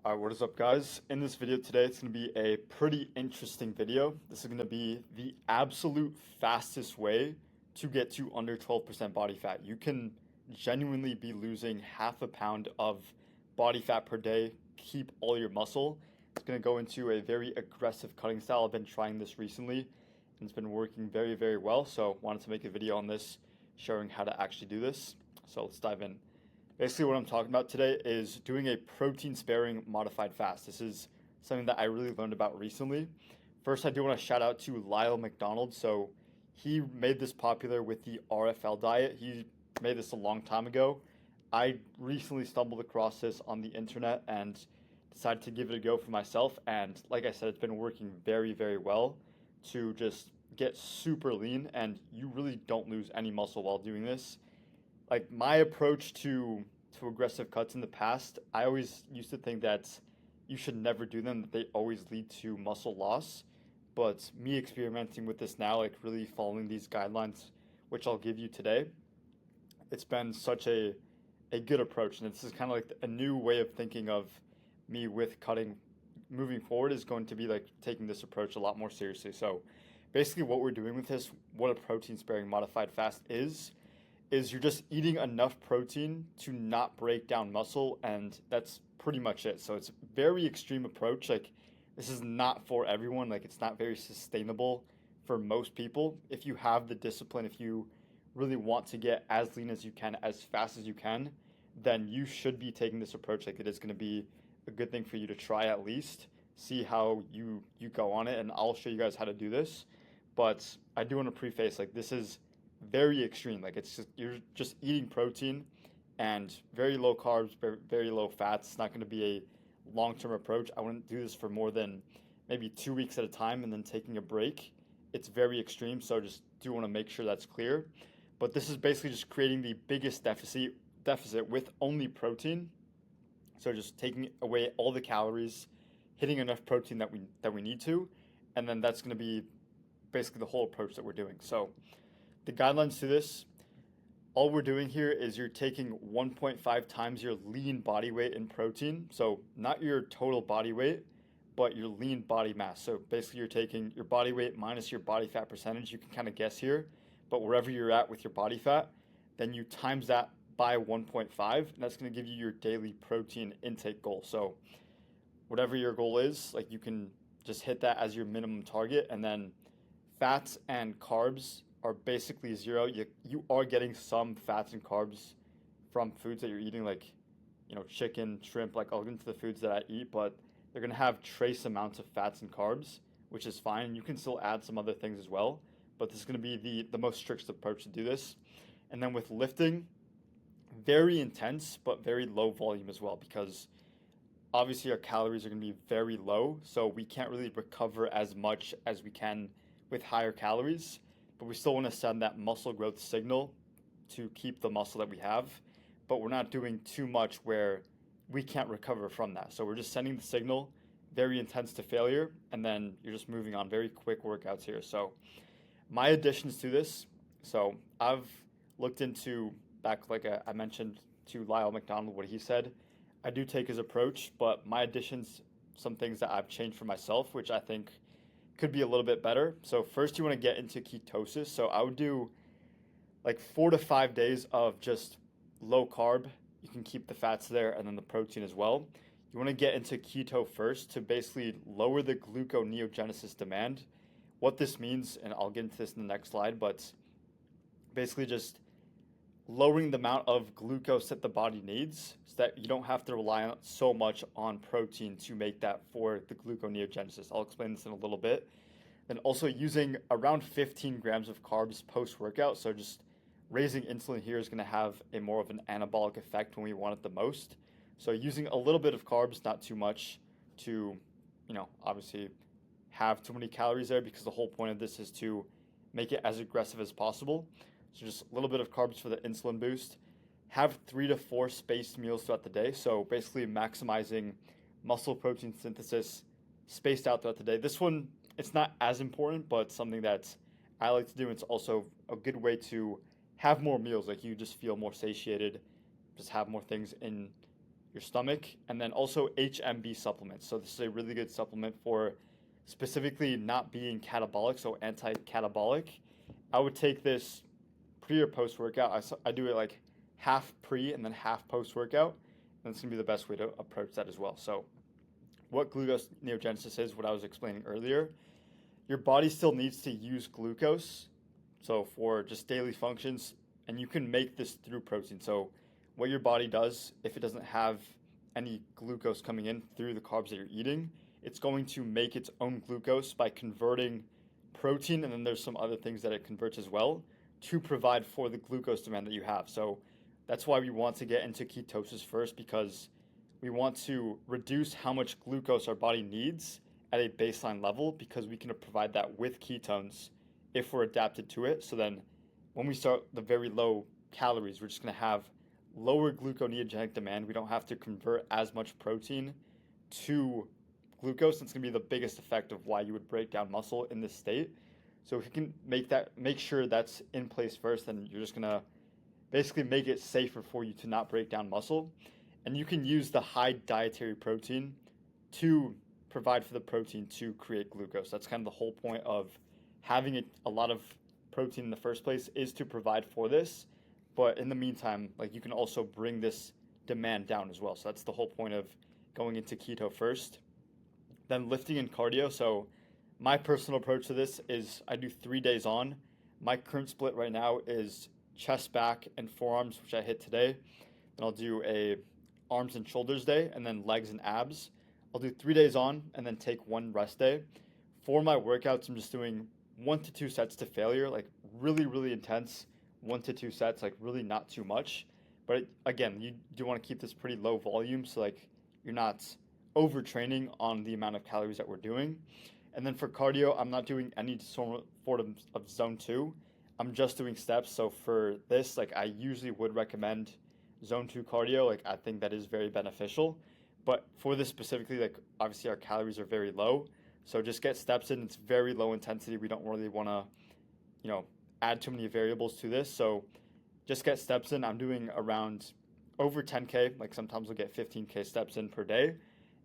What is up, guys? In this video today, it's going to be a pretty interesting video. This is going to be the absolute fastest way to get to under 12% body fat. You can genuinely be losing half a pound of body fat per day, keep all your muscle. It's going to go into a very aggressive cutting style. I've been trying this recently, and it's been working very, very well. So, wanted to make a video on this, showing how to actually do this. So, let's dive in. Basically, what I'm talking about today is doing a protein sparing modified fast. This is something that I really learned about recently. First, I do want to shout out to Lyle McDonald. So, he made this popular with the RFL diet. He made this a long time ago. I recently stumbled across this on the internet and decided to give it a go for myself. And like I said, it's been working very, very well to just get super lean, and you really don't lose any muscle while doing this. Like my approach to aggressive cuts in the past, I always used to think that you should never do them, that they always lead to muscle loss. But me experimenting with this now, like really following these guidelines, which I'll give you today, it's been such a good approach. And this is kind of like a new way of thinking of me with cutting moving forward is going to be like taking this approach a lot more seriously. So basically what we're doing with this, what a protein sparing modified fast is you're just eating enough protein to not break down muscle, and that's pretty much it. So it's a very extreme approach. Like this is not for everyone. Like it's not very sustainable for most people. If you have the discipline, if you really want to get as lean as you can, as fast as you can, then you should be taking this approach. Like it is going to be a good thing for you to try at least, see how you go on it, and I'll show you guys how to do this. But I do want to preface like this is very extreme. Like it's just you're just eating protein and very low carbs, very low fats. It's not going to be a long-term approach. I wouldn't do this for more than maybe 2 weeks at a time and then taking a break. It's very extreme, so just do want to make sure that's clear. But this is basically just creating the biggest deficit with only protein. So just taking away all the calories, hitting enough protein that we need to, and then that's going to be basically the whole approach that we're doing. So the guidelines to this, all we're doing here is you're taking 1.5 times your lean body weight in protein. So not your total body weight, but your lean body mass. So basically you're taking your body weight minus your body fat percentage. You can kind of guess here, but wherever you're at with your body fat, then you times that by 1.5, and that's going to give you your daily protein intake goal. So whatever your goal is, like you can just hit that as your minimum target, and then fats and carbs are basically zero. You are getting some fats and carbs from foods that you're eating, like chicken, shrimp. Like I'll get into the foods that I eat, but they're gonna have trace amounts of fats and carbs, which is fine. You can still add some other things as well, but this is gonna be the most strict approach to do this. And then with lifting, very intense but very low volume as well, because obviously our calories are going to be very low, so we can't really recover as much as we can with higher calories, but we still want to send that muscle growth signal to keep the muscle that we have, but we're not doing too much where we can't recover from that. So we're just sending the signal, very intense to failure, and then you're just moving on, very quick workouts here. So my additions to this, so I've looked into back like I mentioned to Lyle McDonald what he said. I do take his approach, but my additions, some things that I've changed for myself, which I think could be a little bit better. So first you want to get into ketosis. So I would do like 4 to 5 days of just low carb. You can keep the fats there and then the protein as well. You want to get into keto first to basically lower the gluconeogenesis demand. What this means, and I'll get into this in the next slide, but basically just lowering the amount of glucose that the body needs so that you don't have to rely on so much on protein to make that for the gluconeogenesis. I'll explain this in a little bit. Then also using around 15 grams of carbs post-workout. So just raising insulin here is going to have a more of an anabolic effect when we want it the most. So using a little bit of carbs, not too much to, obviously have too many calories there, because the whole point of this is to make it as aggressive as possible. So just a little bit of carbs for the insulin boost. Have 3 to 4 spaced meals throughout the day. So basically maximizing muscle protein synthesis spaced out throughout the day. This one, it's not as important, but something that I like to do. It's also a good way to have more meals. Like you just feel more satiated, just have more things in your stomach, and then also HMB supplements. So this is a really good supplement for specifically not being catabolic, so anti-catabolic. I would take this pre or post workout. I do it like half pre and then half post workout, and it's gonna be the best way to approach that as well. So what glucose neogenesis is, what I was explaining earlier, your body still needs to use glucose, so for just daily functions, and you can make this through protein. So what your body does, if it doesn't have any glucose coming in through the carbs that you're eating, it's going to make its own glucose by converting protein, and then there's some other things that it converts as well to provide for the glucose demand that you have. So that's why we want to get into ketosis first, because we want to reduce how much glucose our body needs at a baseline level, because we can provide that with ketones if we're adapted to it. So then when we start the very low calories, we're just going to have lower gluconeogenic demand. We don't have to convert as much protein to glucose. It's going to be the biggest effect of why you would break down muscle in this state. So if you can make sure that's in place first, then you're just going to basically make it safer for you to not break down muscle. And you can use the high dietary protein to provide for the protein to create glucose. That's kind of the whole point of having a lot of protein in the first place, is to provide for this. But in the meantime, like, you can also bring this demand down as well. So that's the whole point of going into keto first. Then lifting and cardio. So my personal approach to this is I do 3 days on. My current split right now is chest, back, and forearms, which I hit today. Then I'll do a arms and shoulders day, and then legs and abs. I'll do 3 days on and then take 1 rest day. For my workouts, I'm just doing 1 to 2 sets to failure, like really, really intense 1 to 2 sets, like really not too much. But again, you do want to keep this pretty low volume, so like you're not overtraining on the amount of calories that we're doing. And then for cardio, I'm not doing any sort of zone 2. I'm just doing steps. So for this, like, I usually would recommend zone 2 cardio. Like, I think that is very beneficial. But for this specifically, like, obviously our calories are very low. So just get steps in. It's very low intensity. We don't really want to, add too many variables to this. So just get steps in. I'm doing around over 10K. Like, sometimes we'll get 15K steps in per day.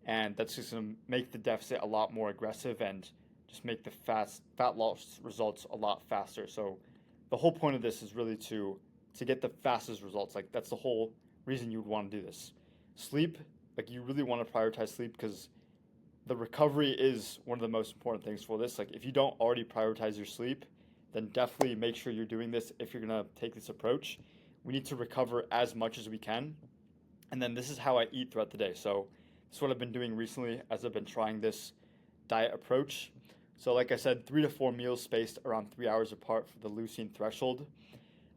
And that's just going to make the deficit a lot more aggressive and just make the fat loss results a lot faster. So the whole point of this is really to get the fastest results. Like, that's the whole reason you would want to do this. Sleep, like, you really want to prioritize sleep, because the recovery is one of the most important things for this. Like, if you don't already prioritize your sleep, then definitely make sure you're doing this if you're going to take this approach. We need to recover as much as we can. And then this is how I eat throughout the day. So this is what I've been doing recently as I've been trying this diet approach. So like I said, 3 to 4 meals spaced around 3 hours apart for the leucine threshold.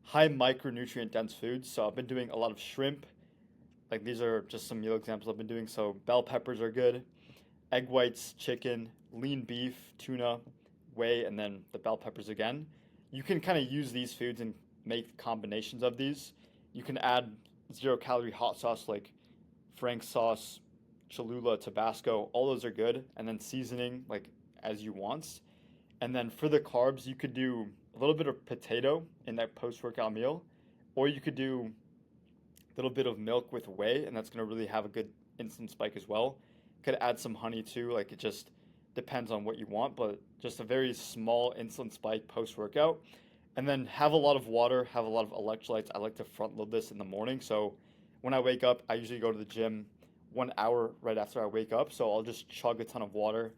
High micronutrient dense foods. So I've been doing a lot of shrimp. Like, these are just some meal examples I've been doing. So bell peppers are good. Egg whites, chicken, lean beef, tuna, whey, and then the bell peppers again. You can kind of use these foods and make combinations of these. You can add 0-calorie hot sauce like Frank's sauce, Cholula, Tabasco. All those are good. And then seasoning like as you want. And then for the carbs, you could do a little bit of potato in that post-workout meal, or you could do a little bit of milk with whey, and that's going to really have a good insulin spike as well. Could add some honey too. Like, it just depends on what you want, but just a very small insulin spike post-workout. And then have a lot of water, have a lot of electrolytes. I like to front load this in the morning. So when I wake up, I usually go to the gym 1 hour right after I wake up. So I'll just chug a ton of water,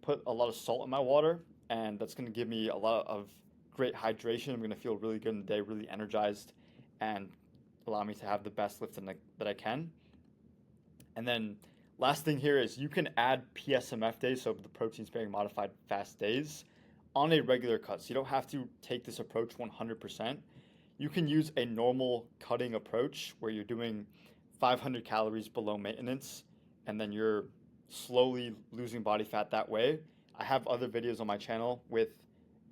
put a lot of salt in my water, and that's going to give me a lot of great hydration. I'm going to feel really good in the day, really energized, and allow me to have the best lift that I can. And then last thing here is you can add PSMF days, so the protein sparing modified fast days, on a regular cut. So you don't have to take this approach 100%. You can use a normal cutting approach where you're doing 500 calories below maintenance, and then you're slowly losing body fat that way. I have other videos on my channel with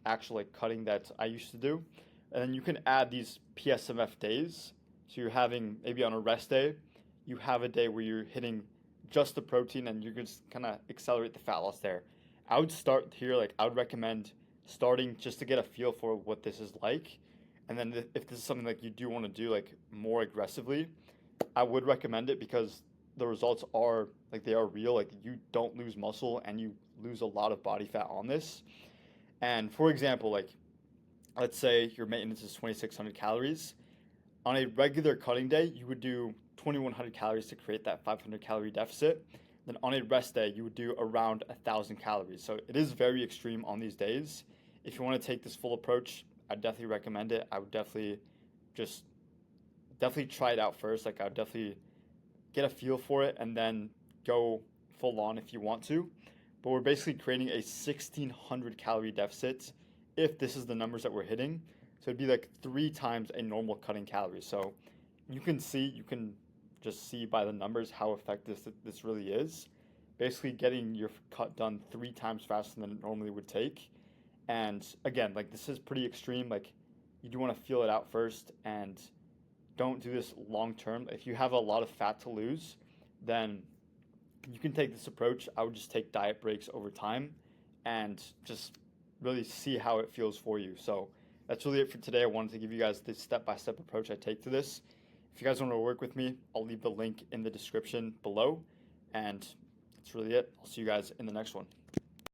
actual cutting that I used to do. And then you can add these PSMF days. So you're having, maybe on a rest day, you have a day where you're hitting just the protein and you're just kind of accelerate the fat loss there. I would start here, like, I would recommend starting just to get a feel for what this is like. And then if this is something like you do want to do like more aggressively, I would recommend it, because the results are like they are real. Like you don't lose muscle and you lose a lot of body fat on this. And for example, like let's say your maintenance is 2,600 calories. On a regular cutting day, you would do 2,100 calories to create that 500 calorie deficit. Then on a rest day, you would do around 1,000 calories. So it is very extreme on these days. If you want to take this full approach, I definitely recommend it. I would just definitely try it out first. Like I would definitely get a feel for it and then go full on if you want to. But we're basically creating a 1,600 calorie deficit if this is the numbers that we're hitting. So it'd be like 3 times a normal cutting calories. So you can just see by the numbers how effective this really is. Basically, getting your cut done 3 times faster than it normally would take. And again, like this is pretty extreme. Like you do want to feel it out first and don't do this long term. If you have a lot of fat to lose, then you can take this approach. I would just take diet breaks over time and just really see how it feels for you. So that's really it for today. I wanted to give you guys the step-by-step approach I take to this. If you guys want to work with me, I'll leave the link in the description below. And that's really it. I'll see you guys in the next one.